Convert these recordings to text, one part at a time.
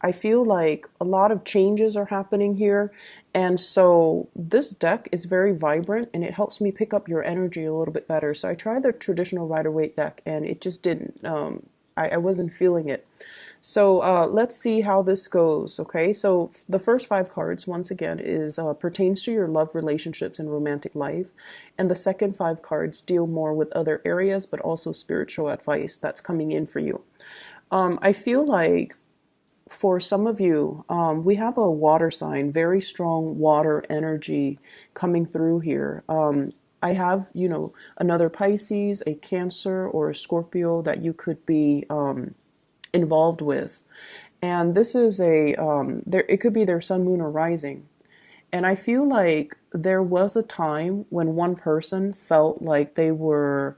I feel like a lot of changes are happening here. And so this deck is very vibrant and it helps me pick up your energy a little bit better. So I tried the traditional Rider-Waite deck and it just didn't. I wasn't feeling it. So let's see how this goes. Okay, so the first five cards, once again, is pertains to your love, relationships, and romantic life. And the second five cards deal more with other areas, but also spiritual advice that's coming in for you. I feel like for some of you, we have a water sign, very strong water energy coming through here. I have, another Pisces, a Cancer, or a Scorpio that you could be involved with. And this is it could be their sun, moon, or rising. And I feel like there was a time when one person felt like they were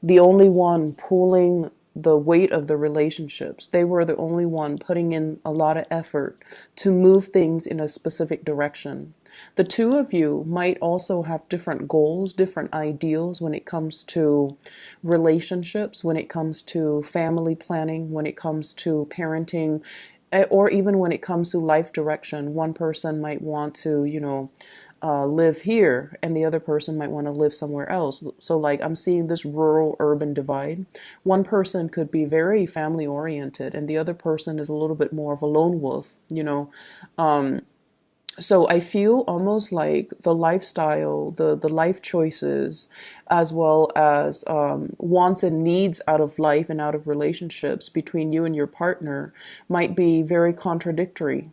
the only one pulling the weight of the relationships. They were the only one putting in a lot of effort to move things in a specific direction. The two of you might also have different goals, different ideals when it comes to relationships, when it comes to family planning, when it comes to parenting, or even when it comes to life direction. One person might want to, live here and the other person might want to live somewhere else. So like I'm seeing this rural urban divide. One person could be very family oriented and the other person is a little bit more of a lone wolf. So I feel almost like the lifestyle, the life choices, as well as wants and needs out of life and out of relationships between you and your partner might be very contradictory.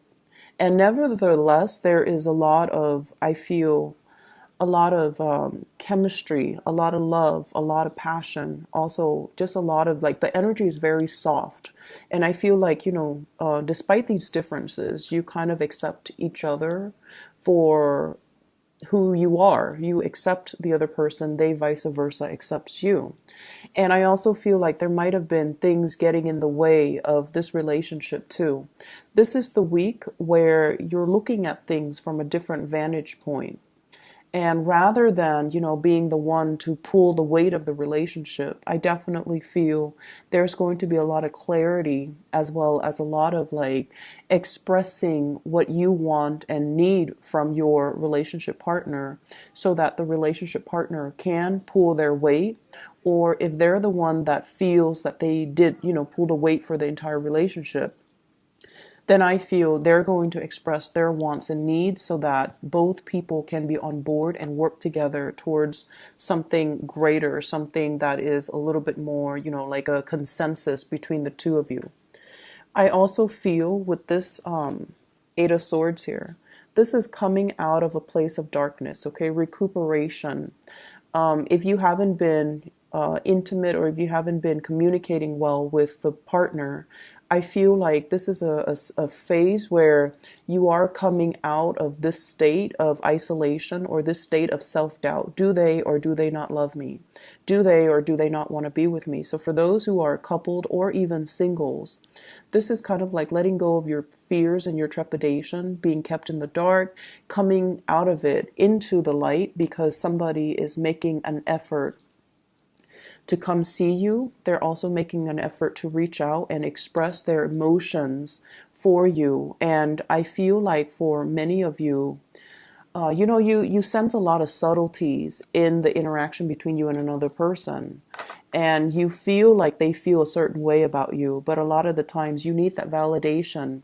And nevertheless, there is a lot of, I feel, a lot of chemistry, a lot of love, a lot of passion, also just a lot of like the energy is very soft. And I feel like, despite these differences, you kind of accept each other for who you are. You accept the other person, they vice versa accepts you. And I also feel like there might have been things getting in the way of this relationship too. This is the week where you're looking at things from a different vantage point. And rather than, being the one to pull the weight of the relationship, I definitely feel there's going to be a lot of clarity as well as a lot of like expressing what you want and need from your relationship partner so that the relationship partner can pull their weight. Or if they're the one that feels that they did, pull the weight for the entire relationship, then I feel they're going to express their wants and needs so that both people can be on board and work together towards something greater, something that is a little bit more, like a consensus between the two of you. I also feel with this Eight of Swords here, this is coming out of a place of darkness, okay? Recuperation. If you haven't been intimate or if you haven't been communicating well with the partner, I feel like this is a phase where you are coming out of this state of isolation or this state of self-doubt. Do they or do they not love me? Do they or do they not want to be with me? So for those who are coupled or even singles, this is kind of like letting go of your fears and your trepidation, being kept in the dark, coming out of it into the light because somebody is making an effort to come see you. They're also making an effort to reach out and express their emotions for you. And I feel like for many of you, you sense a lot of subtleties in the interaction between you and another person. And you feel like they feel a certain way about you. But a lot of the times you need that validation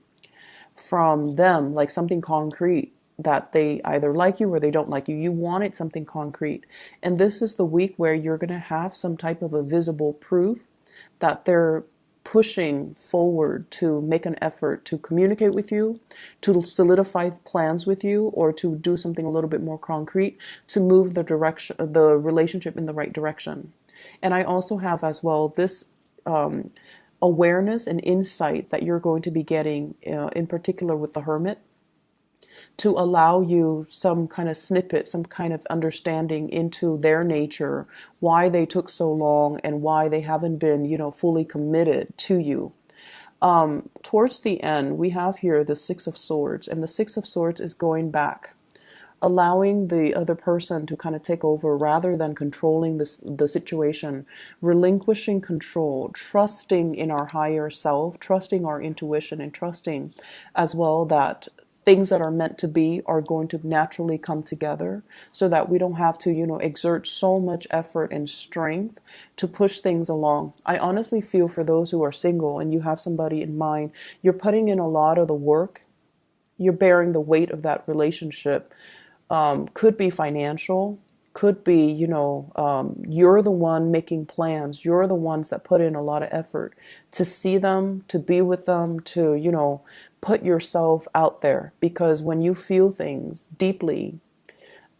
from them, like something concrete that they either like you or they don't like you. You wanted something concrete. And this is the week where you're going to have some type of a visible proof that they're pushing forward to make an effort to communicate with you, to solidify plans with you, or to do something a little bit more concrete to move the relationship in the right direction. And I also have as well this awareness and insight that you're going to be getting, in particular with the Hermit, to allow you some kind of snippet, some kind of understanding into their nature, why they took so long and why they haven't been, fully committed to you. Towards the end, we have here the Six of Swords, and the Six of Swords is going back allowing the other person to kind of take over rather than controlling the situation, relinquishing control, trusting in our higher self, trusting our intuition, and trusting as well that things that are meant to be are going to naturally come together so that we don't have to, exert so much effort and strength to push things along. I honestly feel for those who are single and you have somebody in mind, you're putting in a lot of the work, you're bearing the weight of that relationship. Could be financial, could be, you're the one making plans. You're the ones that put in a lot of effort to see them, to be with them, to, put yourself out there. Because when you feel things deeply,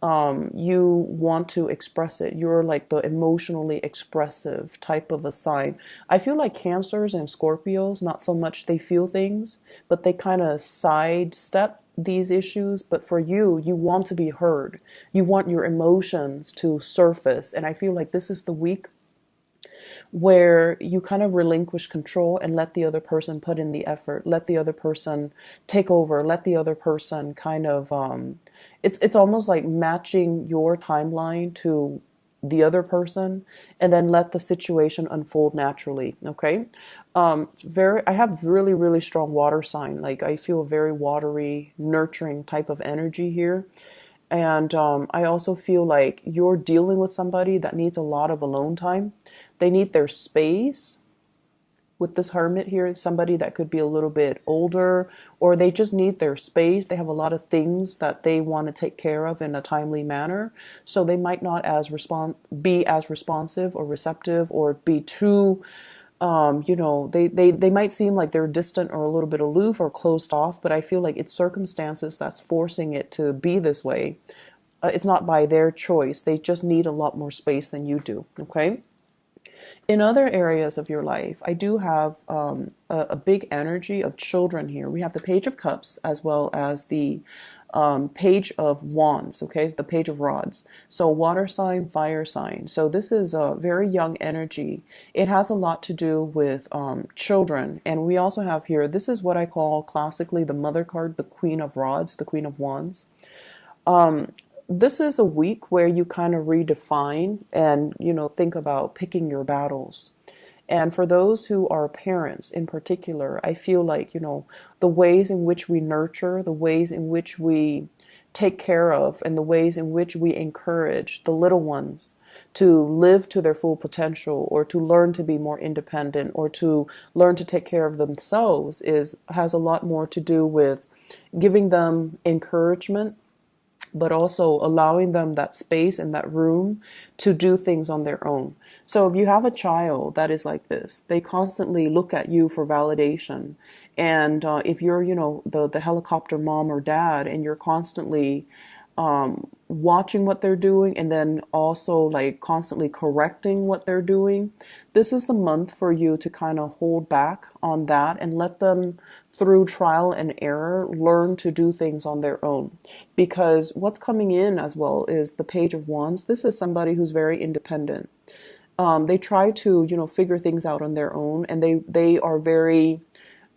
you want to express it. You're like the emotionally expressive type of a sign. I feel like Cancers and Scorpios, not so much they feel things, but they kind of sidestep these issues. But for you, you want to be heard. You want your emotions to surface. And I feel like this is the week where you kind of relinquish control and let the other person put in the effort, let the other person take over, let the other person kind of it's almost like matching your timeline to the other person and then let the situation unfold naturally. Okay. I have really, really strong water sign. Like I feel a very watery, nurturing type of energy here. And I also feel like you're dealing with somebody that needs a lot of alone time. They need their space. With this hermit here, somebody that could be a little bit older, or they just need their space. They have a lot of things that they want to take care of in a timely manner. So they might not be as responsive or receptive or be too they might seem like they're distant or a little bit aloof or closed off, but I feel like it's circumstances that's forcing it to be this way. It's not by their choice. They just need a lot more space than you do. Okay. In other areas of your life, I do have a big energy of children here. We have the Page of Cups as well as the Page of Wands, okay, the Page of Rods. So water sign, fire sign. So this is a very young energy. It has a lot to do with children. And we also have here, this is what I call classically the mother card, the Queen of Rods, the Queen of Wands. This is a week where you kind of redefine and, think about picking your battles. And for those who are parents in particular, I feel like, the ways in which we nurture, the ways in which we take care of, and the ways in which we encourage the little ones to live to their full potential or to learn to be more independent or to learn to take care of themselves has a lot more to do with giving them encouragement, but also allowing them that space and that room to do things on their own. So if you have a child that is like this, they constantly look at you for validation. And if you're, the helicopter mom or dad, and you're constantly watching what they're doing and then also like constantly correcting what they're doing, this is the month for you to kind of hold back on that and let them, through trial and error, learn to do things on their own. Because what's coming in as well is the Page of Wands. This is somebody who's very independent. They try to, figure things out on their own, and they are very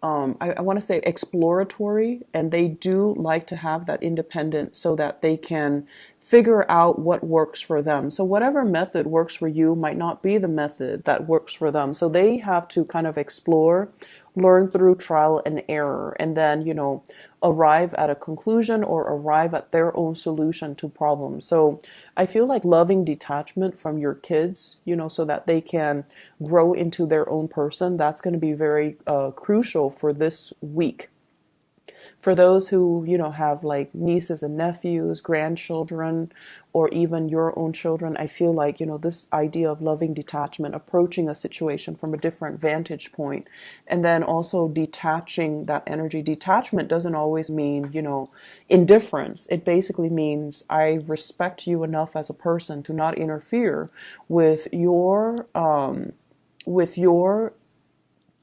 I want to say exploratory, and they do like to have that independence so that they can figure out what works for them. So whatever method works for you might not be the method that works for them. So they have to kind of explore, learn through trial and error, and then, arrive at a conclusion or arrive at their own solution to problems. So I feel like loving detachment from your kids, so that they can grow into their own person, that's going to be very crucial for this week. For those who, have like nieces and nephews, grandchildren, or even your own children, I feel like, this idea of loving detachment, approaching a situation from a different vantage point, and then also detaching that energy. Detachment doesn't always mean, indifference. It basically means I respect you enough as a person to not interfere with your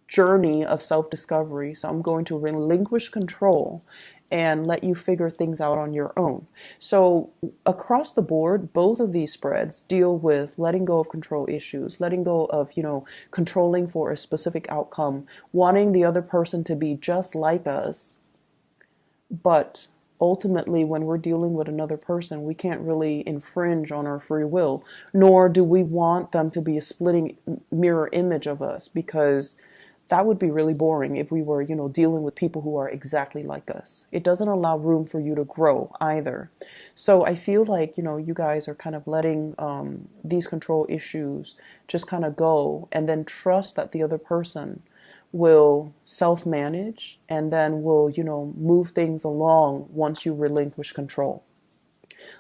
journey of self-discovery. So I'm going to relinquish control and let you figure things out on your own. So across the board, both of these spreads deal with letting go of control issues, letting go of, controlling for a specific outcome, wanting the other person to be just like us, but ultimately, when we're dealing with another person, we can't really infringe on our free will, nor do we want them to be a splitting mirror image of us, because that would be really boring if we were, dealing with people who are exactly like us. It doesn't allow room for you to grow either. So I feel like, you guys are kind of letting these control issues just kind of go, and then trust that the other person will self-manage, and then will, move things along once you relinquish control.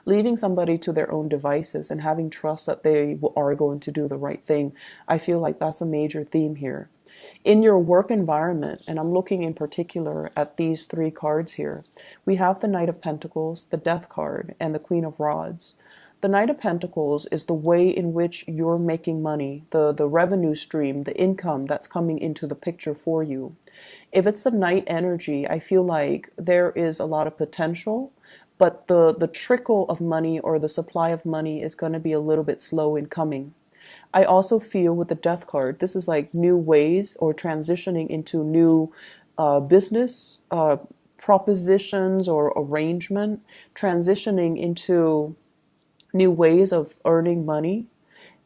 Leaving somebody to their own devices and having trust that they are going to do the right thing, I feel like that's a major theme here. In your work environment, and I'm looking in particular at these three cards here, we have the Knight of Pentacles, the Death card, and the Queen of Rods. The Knight of Pentacles is the way in which you're making money, the revenue stream, the income that's coming into the picture for you. If it's the Knight energy, I feel like there is a lot of potential, but the trickle of money or the supply of money is going to be a little bit slow in coming. I also feel with the Death card, this is like new ways or transitioning into new business propositions or arrangement, transitioning into new ways of earning money,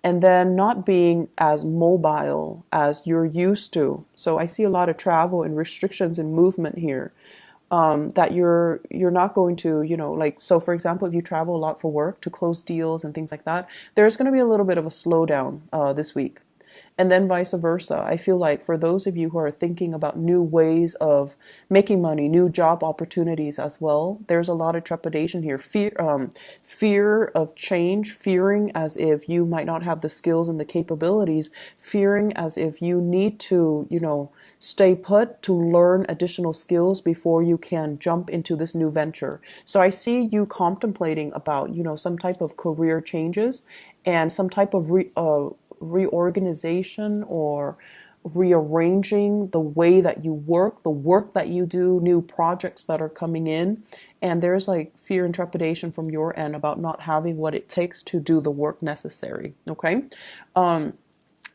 and then not being as mobile as you're used to. So I see a lot of travel and restrictions in movement here, that you're not going to, like, so for example, if you travel a lot for work to close deals and things like that, there's going to be a little bit of a slowdown this week. And then vice versa. I feel like for those of you who are thinking about new ways of making money, new job opportunities as well, there's a lot of trepidation here. Fear of change, fearing as if you might not have the skills and the capabilities, fearing as if you need to, stay put to learn additional skills before you can jump into this new venture. So I see you contemplating about, some type of career changes and some type of reorganization or rearranging the way that you work, the work that you do, new projects that are coming in. And there's like fear and trepidation from your end about not having what it takes to do the work necessary. Okay.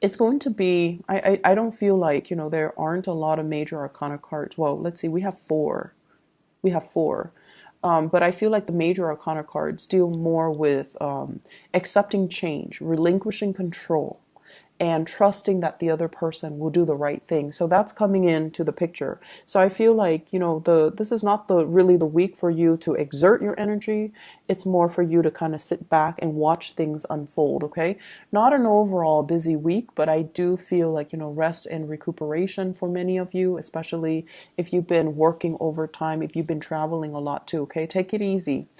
It's going to be, I don't feel like, there aren't a lot of major arcana cards. Well, let's see, we have four. We have four. But I feel like the major arcana cards deal more with accepting change, relinquishing control, and trusting that the other person will do the right thing. So that's coming into the picture. So I feel like, this is not really the week for you to exert your energy. It's more for you to kind of sit back and watch things unfold, okay? Not an overall busy week, but I do feel like, rest and recuperation for many of you, especially if you've been working overtime, if you've been traveling a lot too, okay? Take it easy.